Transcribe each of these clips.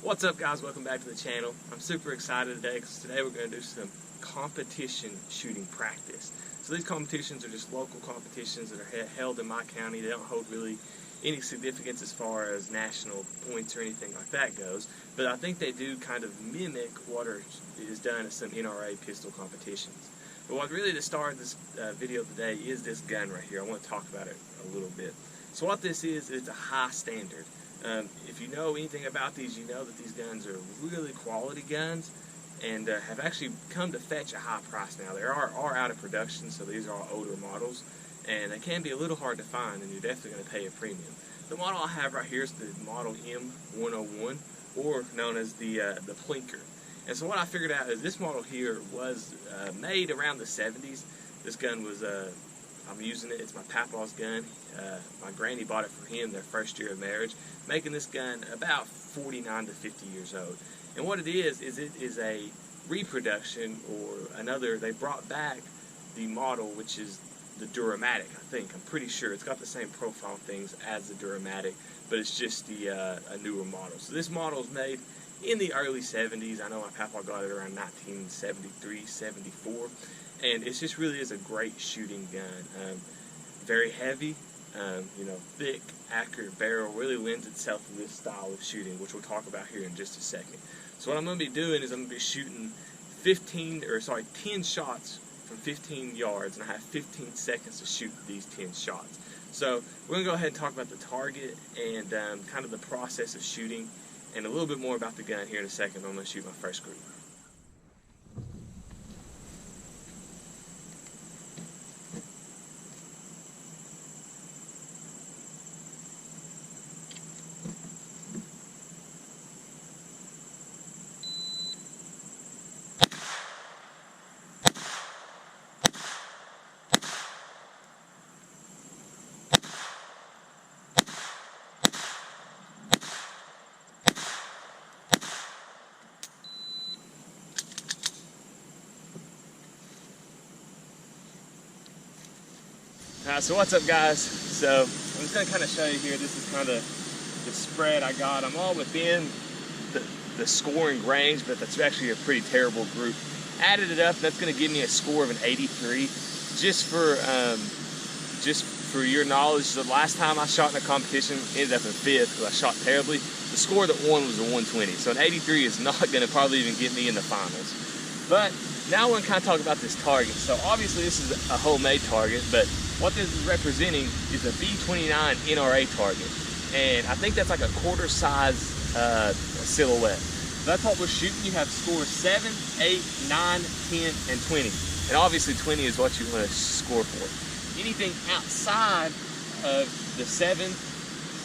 What's up, guys? Welcome back to the channel. I'm super excited today because today we're going to do some competition shooting practice. So these competitions are just local competitions that are held in my county. They don't hold really any significance as far as national points or anything like that goes, but I think they do kind of mimic what is done at some NRA pistol competitions. But what really to start this video today is this gun right here. I want to talk about it a little bit. So what this is, it's a high standard. If you know anything about these, you know that these guns are really quality guns and have actually come to fetch a high price now. They are out of production, so these are all older models, and they can be a little hard to find, and you're definitely going to pay a premium. The model I have right here is the model M-101, or known as the Plinker. And so what I figured out is this model here was made around the 70s. This gun was I'm using it. It's my papa's gun. My granny bought it for him their first year of marriage, making this gun about 49 to 50 years old. And what it is a reproduction or another. They brought back the model, which is the Duramatic. I think I'm pretty sure it's got the same profile things as the Duramatic, but it's just a newer model. So this model is made in the early 70s. I know my papa got it around 1973, 74. And it just really is a great shooting gun. Very heavy, thick, accurate barrel, really lends itself to this style of shooting, which we'll talk about here in just a second. So what I'm going to be doing is I'm going to be shooting 10 shots from 15 yards, and I have 15 seconds to shoot these 10 shots. So we're going to go ahead and talk about the target and kind of the process of shooting, and a little bit more about the gun here in a second. I'm going to shoot my first group. So what's up, guys? So I'm just going to kind of show you here. This is kind of the spread I got. I'm all within the scoring range, but that's actually a pretty terrible group. Added it up, that's going to give me a score of an 83. Just for your knowledge, the last time I shot in a competition ended up in 5th because I shot terribly. The score that won was a 120, so an 83 is not going to probably even get me in the finals. But now I want to kind of talk about this target. So obviously this is a homemade target, but what this is representing is a B29 NRA target. And I think that's like a quarter size silhouette. So that's what we're shooting. You have scores 7, 8, 9, 10, and 20. And obviously 20 is what you want to score for. Anything outside of the 7,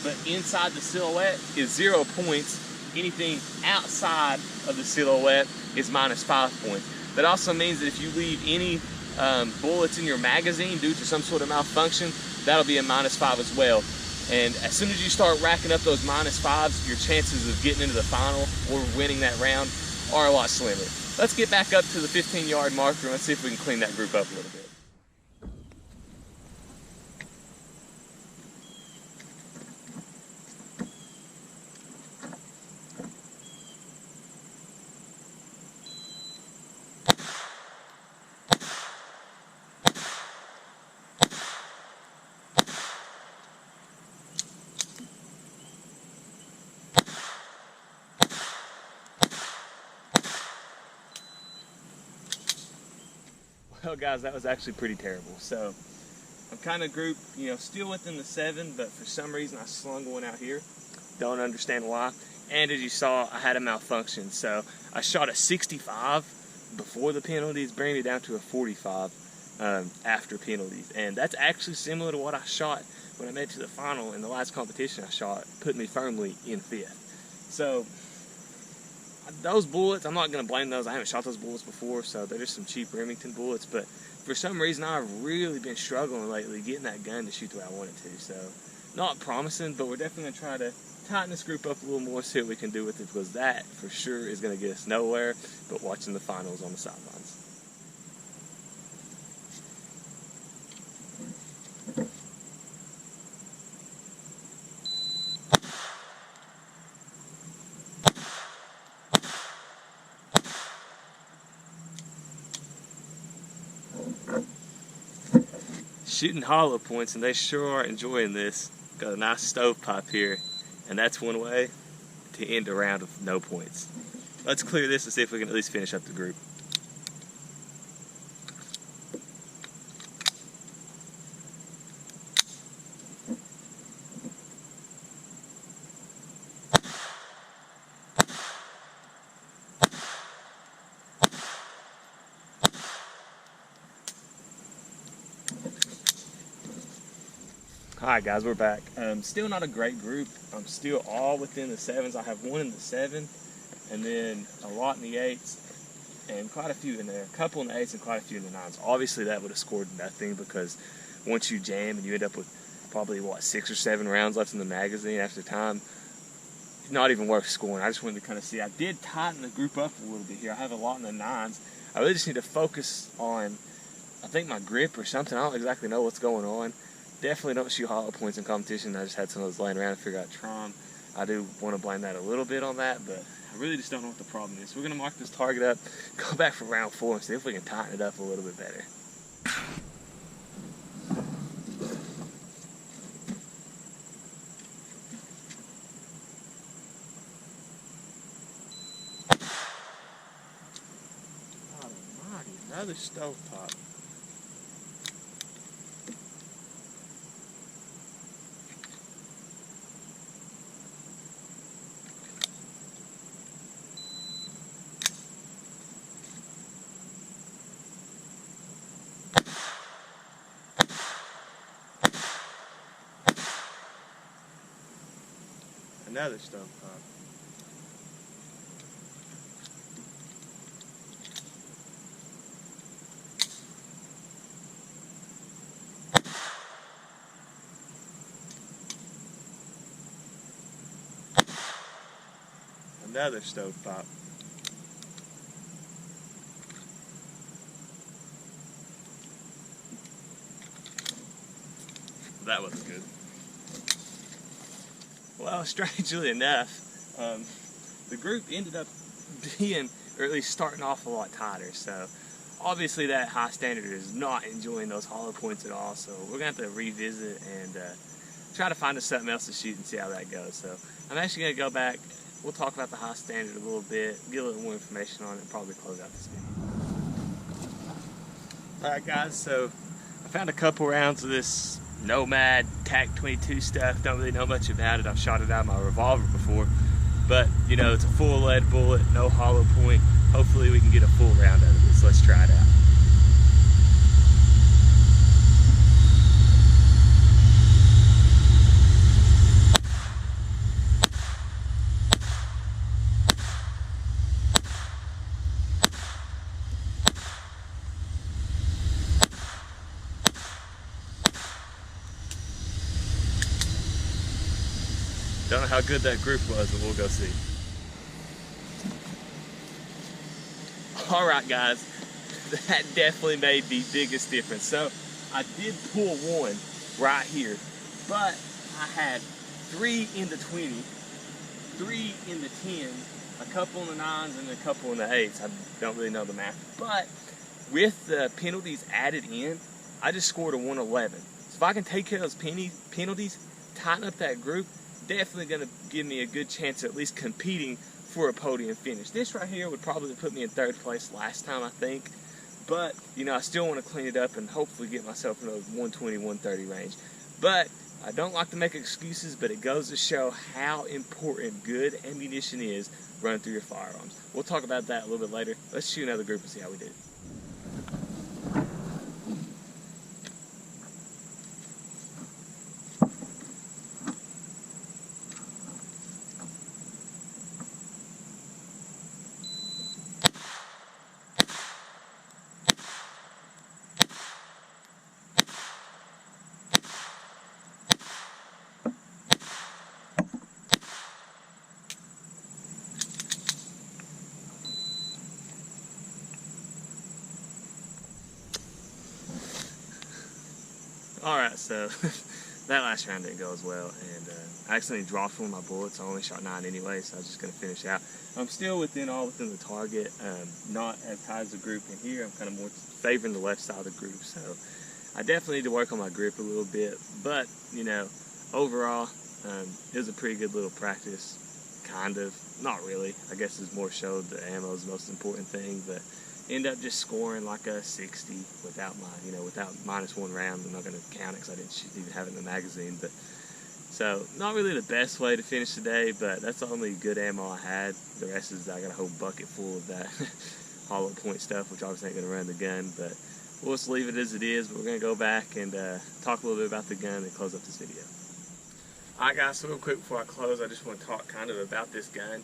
but inside the silhouette is 0 points. Anything outside of the silhouette is -5 points. That also means that if you leave any bullets in your magazine due to some sort of malfunction, that'll be a -5 as well. And as soon as you start racking up those -5s, your chances of getting into the final or winning that round are a lot slimmer. Let's get back up to the 15-yard marker and let's see if we can clean that group up a little bit. Well, guys, that was actually pretty terrible. So I'm kind of grouped, still within the 7, but for some reason I slung one out here. Don't understand why. And as you saw, I had a malfunction. So I shot a 65 before the penalties, bringing it down to a 45 after penalties. And that's actually similar to what I shot when I made it to the final in the last competition I shot, put me firmly in 5th. So those bullets, I'm not going to blame those. I haven't shot those bullets before, so they're just some cheap Remington bullets. But for some reason, I've really been struggling lately getting that gun to shoot the way I want it to. So not promising, but we're definitely going to try to tighten this group up a little more, see what we can do with it, because that for sure is going to get us nowhere but watching the finals on the sidelines. shooting hollow points, and they sure are enjoying this. Got a nice stovepipe here, and that's one way to end a round of no points. Let's clear this and see if we can at least finish up the group. Alright guys, we're back. Still not a great group. I'm still all within the 7s. I have one in the 7, and then a lot in the 8s, and quite a few in there. A couple in the 8s and quite a few in the 9s. Obviously that would have scored nothing, because once you jam and you end up with probably, 6 or 7 rounds left in the magazine after time, it's not even worth scoring. I just wanted to kind of see. I did tighten the group up a little bit here. I have a lot in the 9s. I really just need to focus on, I think, my grip or something. I don't exactly know what's going on. Definitely don't shoot hollow points in competition. I just had some of those laying around to figure out trom. I do want to blame that a little bit on that, but I really just don't know what the problem is. So we're going to mark this target up, go back for round 4, and see if we can tighten it up a little bit better. Almighty, another stovepipe. Another stovepipe. Another stovepipe. That wasn't good. Well, strangely enough, the group ended up being, or at least starting off a lot tighter. So obviously that high standard is not enjoying those hollow points at all. So we're going to have to revisit and try to find us something else to shoot and see how that goes. So I'm actually going to go back. We'll talk about the high standard a little bit, get a little more information on it, and probably close out this video. Alright guys, so I found a couple rounds of this Nomad TAC 22 stuff. Don't really know much about it. I've shot it out of my revolver before, but you know, it's a full lead bullet, no hollow point. Hopefully we can get a full round out of this. Let's try it out. Don't know how good that group was, but we'll go see. Alright guys, that definitely made the biggest difference. So I did pull one right here, but I had 3 in the 20, 3 in the 10s, a couple in the 9s, and a couple in the 8s. I don't really know the math, but with the penalties added in, I just scored a 111. So if I can take care of those penalties, tighten up that group, definitely going to give me a good chance of at least competing for a podium finish. This right here would probably put me in 3rd place last time, I think. But, you know, I still want to clean it up and hopefully get myself in the 120, 130 range. But I don't like to make excuses, but it goes to show how important good ammunition is running through your firearms. We'll talk about that a little bit later. Let's shoot another group and see how we did. Alright, so that last round didn't go as well, and I accidentally dropped one of my bullets. I only shot 9 anyway, so I was just going to finish out. I'm still within the target, not as high as the group in here. I'm kind of more favoring the left side of the group, so I definitely need to work on my grip a little bit, but, you know, overall, it was a pretty good little practice, kind of. Not really. I guess it's more showed the ammo is the most important thing, but end up just scoring like a 60 without without -1 round. I'm not going to count it because I didn't even have it in the magazine, but so not really the best way to finish the day, but that's the only good ammo I had. The rest is I got a whole bucket full of that hollow point stuff, which obviously ain't going to run the gun, but we'll just leave it as it is. But we're going to go back and talk a little bit about the gun and close up this video. Alright guys, so real quick before I close, I just want to talk kind of about this gun.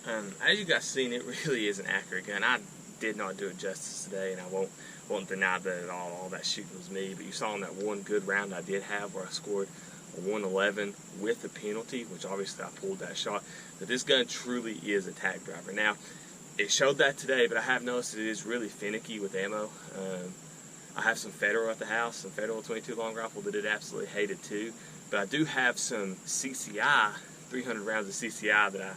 As you guys seen, it really is an accurate gun. I did not do it justice today, and I won't deny that at all. All that shooting was me, but you saw in that one good round I did have where I scored a 111 with a penalty, which obviously I pulled that shot. But this gun truly is a tag driver. Now, it showed that today, but I have noticed that it is really finicky with ammo. I have some Federal at the house, some Federal 22 long rifle that it absolutely hated too. But I do have some CCI, 300 rounds of CCI that I,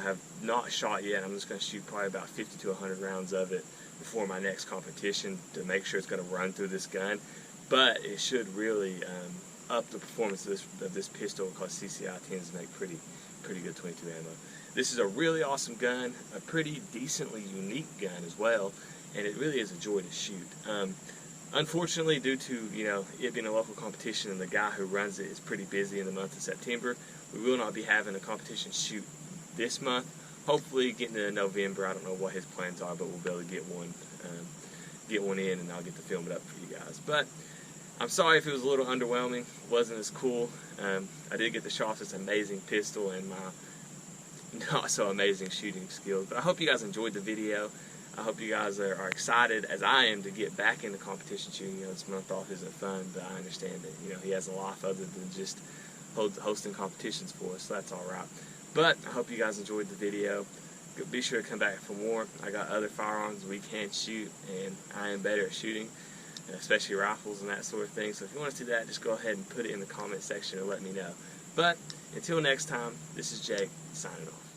have not shot yet. I'm just going to shoot probably about 50 to 100 rounds of it before my next competition to make sure it's going to run through this gun. But it should really up the performance of this pistol, because CCI tends to make pretty good 22 ammo. This is a really awesome gun, a pretty decently unique gun as well, and it really is a joy to shoot. Unfortunately, due to it being a local competition and the guy who runs it is pretty busy in the month of September, we will not be having a competition shoot this month. Hopefully getting into November. I don't know what his plans are, but we'll be able to get one in, and I'll get to film it up for you guys. But I'm sorry if it was a little underwhelming, wasn't as cool. I did get the shot of this amazing pistol and my not so amazing shooting skills, but I hope you guys enjoyed the video. I hope you guys are excited as I am to get back into competition shooting. This month off isn't fun, but I understand that he has a life other than just hosting competitions for us, so that's all right. But I hope you guys enjoyed the video. Be sure to come back for more. I got other firearms we can shoot, and I am better at shooting, especially rifles and that sort of thing. So if you want to see that, just go ahead and put it in the comment section and let me know. But until next time, this is Jake signing off.